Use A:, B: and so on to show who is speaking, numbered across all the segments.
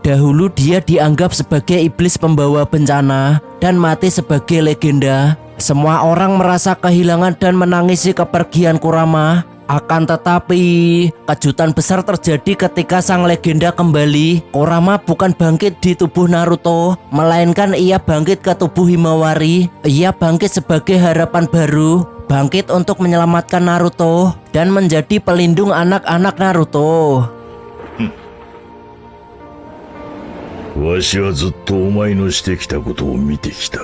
A: Dahulu dia dianggap sebagai iblis pembawa bencana dan mati sebagai legenda. Semua orang merasa kehilangan dan menangisi kepergian Kurama. Akan tetapi, kejutan besar terjadi ketika sang legenda kembali. Kurama bukan bangkit di tubuh Naruto, melainkan ia bangkit ke tubuh Himawari. Ia bangkit sebagai harapan baru, bangkit untuk menyelamatkan Naruto dan menjadi pelindung anak-anak Naruto.
B: わしはずっとお前のしてきたことを見てきた。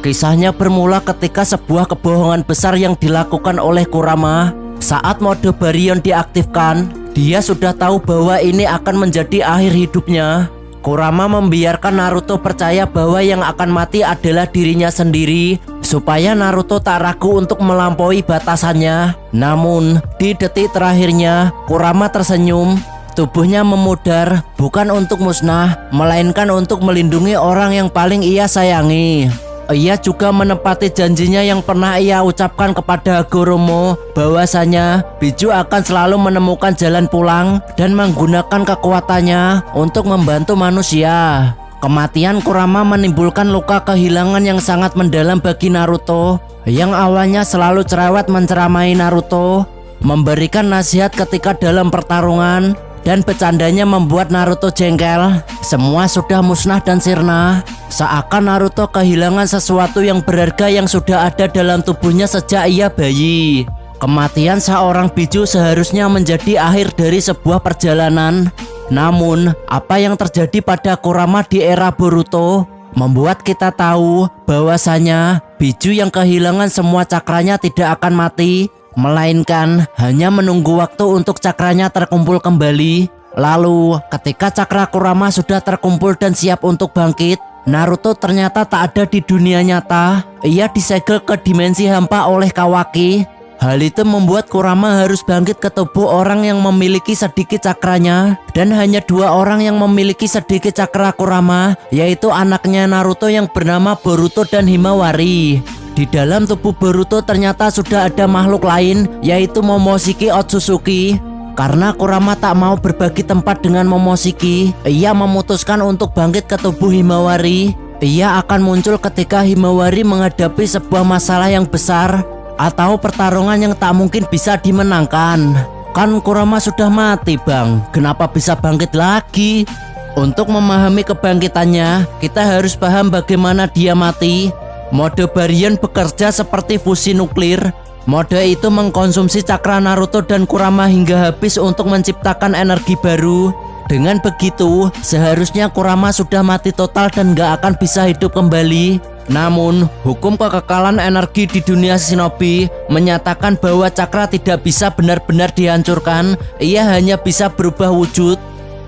A: Kisahnya bermula ketika sebuah kebohongan besar yang dilakukan oleh Kurama. Saat mode Baryon diaktifkan, dia sudah tahu bahwa ini akan menjadi akhir hidupnya. Kurama membiarkan Naruto percaya bahwa yang akan mati adalah dirinya sendiri, supaya Naruto tak ragu untuk melampaui batasannya. Namun, di detik terakhirnya, Kurama tersenyum. Tubuhnya memudar, bukan untuk musnah, melainkan untuk melindungi orang yang paling ia sayangi. Ia juga menepati janjinya yang pernah ia ucapkan kepada Hagoromo, bahwasanya Biju akan selalu menemukan jalan pulang dan menggunakan kekuatannya untuk membantu manusia. Kematian Kurama menimbulkan luka kehilangan yang sangat mendalam bagi Naruto, yang awalnya selalu cerewet menceramai Naruto, memberikan nasihat ketika dalam pertarungan, dan bercandanya membuat Naruto jengkel. Semua sudah musnah dan sirna, seakan Naruto kehilangan sesuatu yang berharga yang sudah ada dalam tubuhnya sejak ia bayi. Kematian seorang Biju seharusnya menjadi akhir dari sebuah perjalanan. Namun, apa yang terjadi pada Kurama di era Boruto membuat kita tahu bahwasanya Biju yang kehilangan semua cakranya tidak akan mati, melainkan hanya menunggu waktu untuk cakranya terkumpul kembali. Lalu ketika cakra Kurama sudah terkumpul dan siap untuk bangkit, Naruto ternyata tak ada di dunia nyata. Ia disegel ke dimensi hampa oleh Kawaki. Hal itu membuat Kurama harus bangkit ke tubuh orang yang memiliki sedikit cakranya, dan hanya 2 orang yang memiliki sedikit cakra Kurama, yaitu anaknya Naruto yang bernama Boruto dan Himawari. Di dalam tubuh Boruto ternyata sudah ada makhluk lain, yaitu Momoshiki Otsutsuki. Karena Kurama tak mau berbagi tempat dengan Momoshiki, ia memutuskan untuk bangkit ke tubuh Himawari. Ia akan muncul ketika Himawari menghadapi sebuah masalah yang besar atau pertarungan yang tak mungkin bisa dimenangkan. Kan Kurama sudah mati bang, kenapa bisa bangkit lagi? Untuk memahami kebangkitannya, kita harus paham bagaimana dia mati. Mode Baryon bekerja seperti fusi nuklir. Mode itu mengkonsumsi cakra Naruto dan Kurama hingga habis untuk menciptakan energi baru. Dengan begitu, seharusnya Kurama sudah mati total dan gak akan bisa hidup kembali. Namun, hukum kekekalan energi di dunia shinobi menyatakan bahwa cakra tidak bisa benar-benar dihancurkan, ia hanya bisa berubah wujud.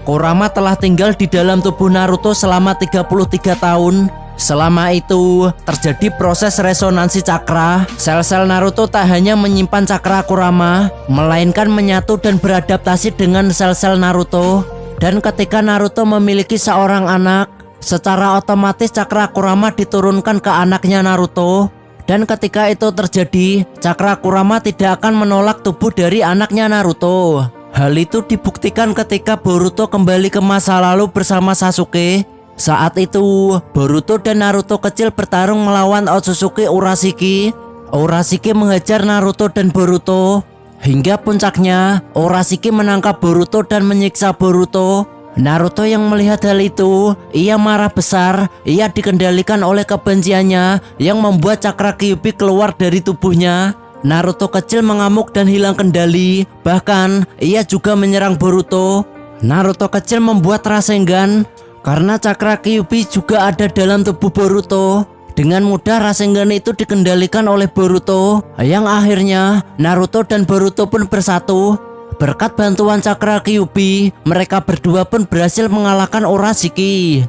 A: Kurama telah tinggal di dalam tubuh Naruto selama 33 tahun. Selama itu, terjadi proses resonansi cakra. Sel-sel Naruto tak hanya menyimpan cakra Kurama, melainkan menyatu dan beradaptasi dengan sel-sel Naruto. Dan ketika Naruto memiliki seorang anak, secara otomatis cakra Kurama diturunkan ke anaknya Naruto. Dan ketika itu terjadi, cakra Kurama tidak akan menolak tubuh dari anaknya Naruto. Hal itu dibuktikan ketika Boruto kembali ke masa lalu bersama Sasuke. Saat itu, Boruto dan Naruto kecil bertarung melawan Otsutsuki Urashiki. Urashiki mengejar Naruto dan Boruto. Hingga puncaknya, Urashiki menangkap Boruto dan menyiksa Boruto. Naruto yang melihat hal itu, ia marah besar. Ia dikendalikan oleh kebenciannya yang membuat cakra Kyuubi keluar dari tubuhnya. Naruto kecil mengamuk dan hilang kendali. Bahkan, ia juga menyerang Boruto. Naruto kecil membuat Rasengan. Karena cakra Kyuubi juga ada dalam tubuh Boruto. Dengan mudah Rasengan itu dikendalikan oleh Boruto, yang akhirnya Naruto dan Boruto pun bersatu. Berkat bantuan cakra Kyuubi, mereka berdua pun berhasil mengalahkan Urashiki.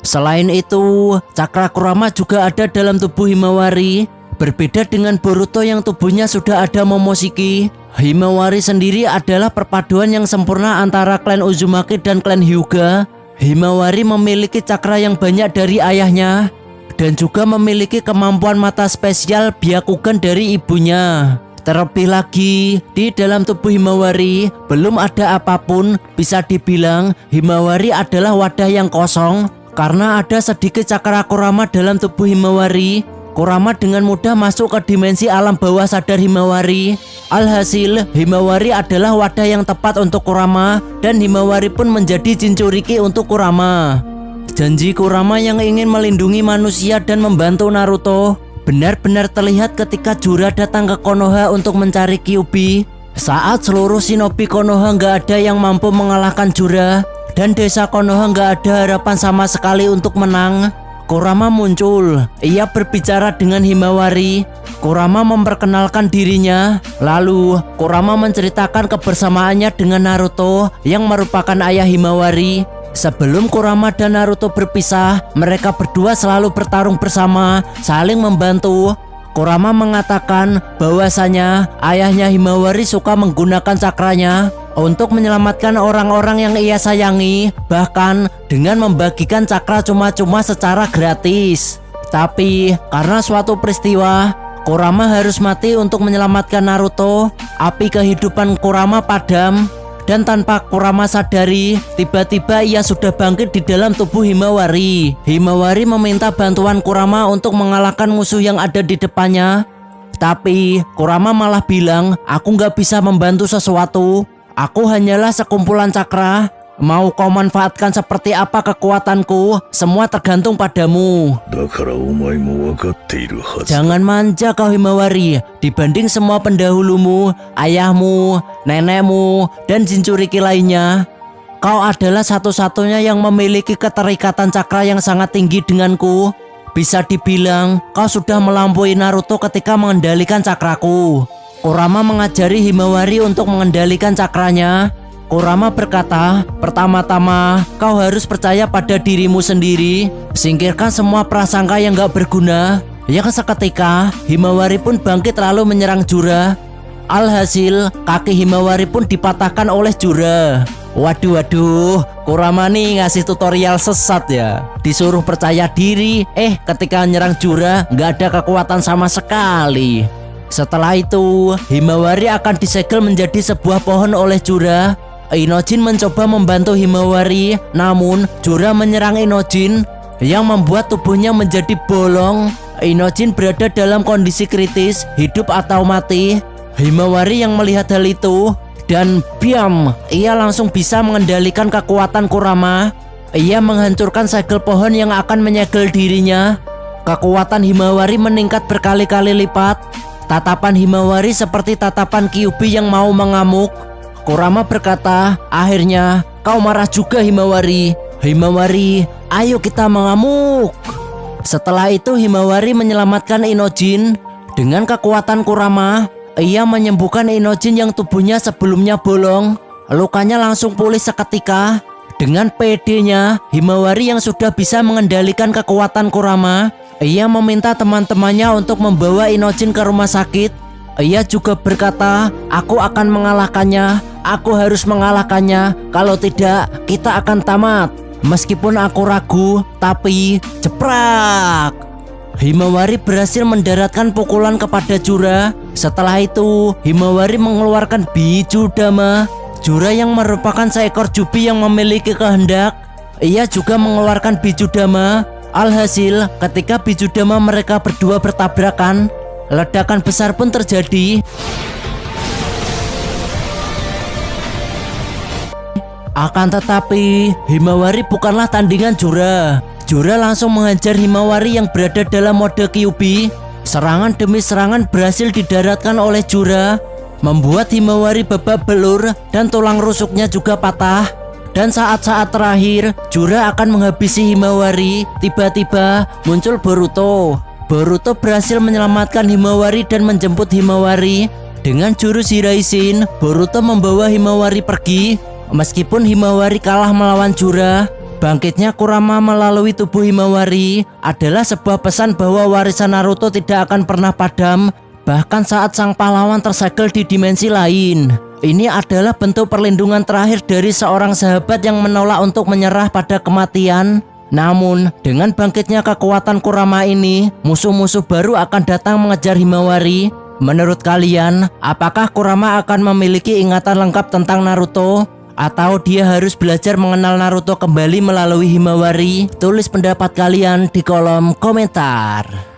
A: Selain itu, cakra Kurama juga ada dalam tubuh Himawari. Berbeda dengan Boruto yang tubuhnya sudah ada Momoshiki, Himawari sendiri adalah perpaduan yang sempurna antara klan Uzumaki dan klan Hyuga. Himawari memiliki cakra yang banyak dari ayahnya dan juga memiliki kemampuan mata spesial Byakugan dari ibunya. Terlebih lagi, di dalam tubuh Himawari belum ada apapun. Bisa dibilang Himawari adalah wadah yang kosong. Karena ada sedikit cakra Kurama dalam tubuh Himawari, Kurama dengan mudah masuk ke dimensi alam bawah sadar Himawari. Alhasil, Himawari adalah wadah yang tepat untuk Kurama, dan Himawari pun menjadi Jinchuriki untuk Kurama. Janji Kurama yang ingin melindungi manusia dan membantu Naruto benar-benar terlihat ketika Jura datang ke Konoha untuk mencari Kyuubi. Saat seluruh shinobi Konoha nggak ada yang mampu mengalahkan Jura, dan desa Konoha nggak ada harapan sama sekali untuk menang, Kurama muncul. Ia berbicara dengan Himawari. Kurama memperkenalkan dirinya. Lalu Kurama menceritakan kebersamaannya dengan Naruto yang merupakan ayah Himawari. Sebelum Kurama dan Naruto berpisah, mereka berdua selalu bertarung bersama, saling membantu. Kurama mengatakan bahwasanya ayahnya Himawari suka menggunakan cakranya untuk menyelamatkan orang-orang yang ia sayangi, bahkan dengan membagikan cakra cuma-cuma secara gratis. Tapi karena suatu peristiwa, Kurama harus mati untuk menyelamatkan Naruto. Api kehidupan Kurama padam, dan tanpa Kurama sadari, tiba-tiba ia sudah bangkit di dalam tubuh Himawari. Himawari meminta bantuan Kurama untuk mengalahkan musuh yang ada di depannya. Tapi Kurama malah bilang, aku nggak bisa membantu sesuatu. Aku hanyalah sekumpulan cakra. Mau kau manfaatkan seperti apa kekuatanku, semua tergantung padamu.
B: だからお前も分かっているはずだ。
A: Jangan manja kau Himawari. Dibanding semua pendahulumu, ayahmu, nenekmu, dan Jinchuriki lainnya, kau adalah satu-satunya yang memiliki keterikatan cakra yang sangat tinggi denganku. Bisa dibilang kau sudah melampaui Naruto ketika mengendalikan cakraku. Kurama mengajari Himawari untuk mengendalikan cakranya. Kurama berkata, pertama-tama kau harus percaya pada dirimu sendiri. Singkirkan semua prasangka yang gak berguna. Yang seketika Himawari pun bangkit lalu menyerang Jura. Alhasil kaki Himawari pun dipatahkan oleh Jura. Waduh, Kurama nih ngasih tutorial sesat ya. Disuruh percaya diri, ketika nyerang Jura gak ada kekuatan sama sekali. Setelah itu Himawari akan disegel menjadi sebuah pohon oleh Jura. Inojin mencoba membantu Himawari, namun Jura menyerang Inojin yang membuat tubuhnya menjadi bolong. Inojin berada dalam kondisi kritis, hidup atau mati. Himawari yang melihat hal itu, dan biam, ia langsung bisa mengendalikan kekuatan Kurama. Ia menghancurkan segel pohon yang akan menyegel dirinya. Kekuatan Himawari meningkat berkali-kali lipat. Tatapan Himawari seperti tatapan Kyuubi yang mau mengamuk. Kurama berkata, akhirnya kau marah juga Himawari. Himawari, ayo kita mengamuk. Setelah itu Himawari menyelamatkan Inojin. Dengan kekuatan Kurama, ia menyembuhkan Inojin yang tubuhnya sebelumnya bolong. Lukanya langsung pulih seketika. Dengan PD-nya, Himawari yang sudah bisa mengendalikan kekuatan Kurama, ia meminta teman-temannya untuk membawa Inojin ke rumah sakit. Ia juga berkata, aku akan mengalahkannya. Aku harus mengalahkannya. Kalau tidak, kita akan tamat. Meskipun aku ragu, tapi jeprak. Himawari berhasil mendaratkan pukulan kepada Jura. Setelah itu, Himawari mengeluarkan Bijudama, Jura yang merupakan seekor jubi yang memiliki kehendak. Ia juga mengeluarkan Bijudama. Alhasil, ketika Bijudama mereka berdua bertabrakan, ledakan besar pun terjadi. Akan tetapi, Himawari bukanlah tandingan Jura. Jura langsung menghajar Himawari yang berada dalam mode Kyuubi. Serangan demi serangan berhasil didaratkan oleh Jura, membuat Himawari babak belur dan tulang rusuknya juga patah. Dan saat-saat terakhir, Jura akan menghabisi Himawari. Tiba-tiba muncul Boruto. Boruto berhasil menyelamatkan Himawari dan menjemput Himawari. Dengan jurus Hiraishin, Boruto membawa Himawari pergi. Meskipun Himawari kalah melawan Jura, bangkitnya Kurama melalui tubuh Himawari adalah sebuah pesan bahwa warisan Naruto tidak akan pernah padam, bahkan saat sang pahlawan tersegel di dimensi lain. Ini adalah bentuk perlindungan terakhir dari seorang sahabat yang menolak untuk menyerah pada kematian. Namun, dengan bangkitnya kekuatan Kurama ini, musuh-musuh baru akan datang mengejar Himawari. Menurut kalian, apakah Kurama akan memiliki ingatan lengkap tentang Naruto? Atau dia harus belajar mengenal Naruto kembali melalui Himawari? Tulis pendapat kalian di kolom komentar.